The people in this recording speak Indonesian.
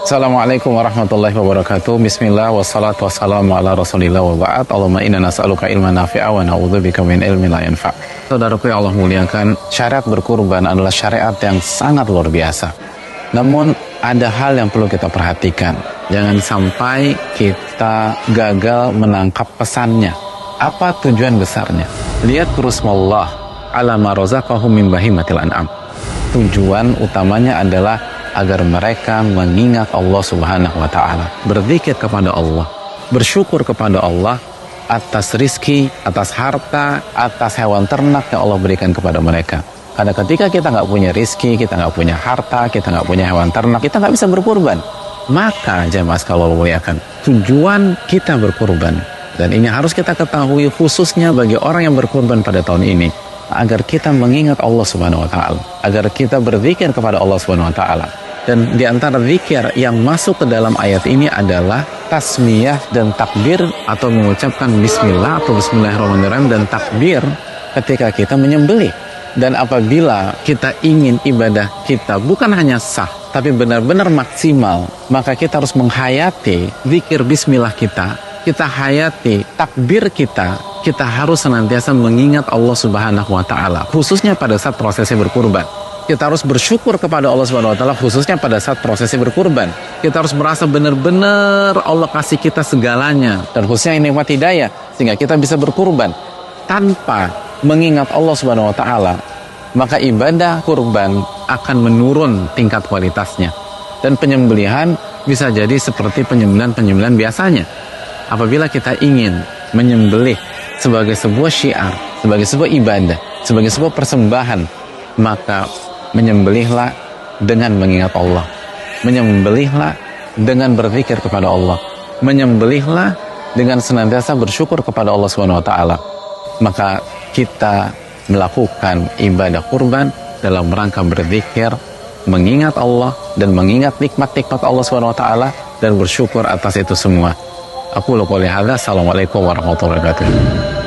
Assalamualaikum warahmatullahi wabarakatuh. Bismillah wassalatu wassalamu ala rasulillah wa ba'd. Allahumma inna nas'aluka ilman nafi'a wa na'udzubika min ilmin la yanfa'. Saudaraku yang Allah muliakan, syariat berkurban adalah syariat yang sangat luar biasa. Namun ada hal yang perlu kita perhatikan. Jangan sampai kita gagal menangkap pesannya. Apa tujuan besarnya? Lihat kurusmallah ala ma razaqahum min bahimatil an'am. Tujuan utamanya adalah agar mereka mengingat Allah Subhanahu wa ta'ala, berzikir kepada Allah, bersyukur kepada Allah atas rizki, atas harta, atas hewan ternak yang Allah berikan kepada mereka. Karena ketika kita nggak punya rizki, kita nggak punya harta, kita nggak punya hewan ternak, kita nggak bisa berkurban. Maka jemaah sekalian Allah muliakan, tujuan kita berkurban, dan ini harus kita ketahui khususnya bagi orang yang berkurban pada tahun ini, agar kita mengingat Allah Subhanahu wa ta'ala, agar kita berzikir kepada Allah Subhanahu wa ta'ala. Dan di antara zikir yang masuk ke dalam ayat ini adalah tasmiyah dan takbir, atau mengucapkan bismillah atau bismillahirrahmanirrahim dan takbir ketika kita menyembelih. Dan apabila kita ingin ibadah kita bukan hanya sah tapi benar-benar maksimal, maka kita harus menghayati zikir bismillah kita hayati takbir kita harus senantiasa mengingat Allah Subhanahu wa ta'ala, khususnya pada saat prosesnya berkurban. Kita harus bersyukur kepada Allah Subhanahu wa ta'ala khususnya pada saat prosesnya berkurban. Kita harus merasa benar-benar Allah kasih kita segalanya, dan khususnya ini nikmat hidayah, sehingga kita bisa berkurban. Tanpa mengingat Allah Subhanahu wa ta'ala, maka ibadah kurban akan menurun tingkat kualitasnya, dan penyembelihan bisa jadi seperti penyembelihan biasanya. Apabila kita ingin menyembelih sebagai sebuah syiar, sebagai sebuah ibadah, sebagai sebuah persembahan, maka menyembelihlah dengan mengingat Allah, menyembelihlah dengan berzikir kepada Allah, menyembelihlah dengan senantiasa bersyukur kepada Allah Subhanahu wa ta'ala. Maka kita melakukan ibadah kurban dalam rangka berzikir, mengingat Allah dan mengingat nikmat-nikmat Allah Subhanahu wa ta'ala, dan bersyukur atas itu semua. Aku qouli hadza. Assalamualaikum warahmatullahi wabarakatuh.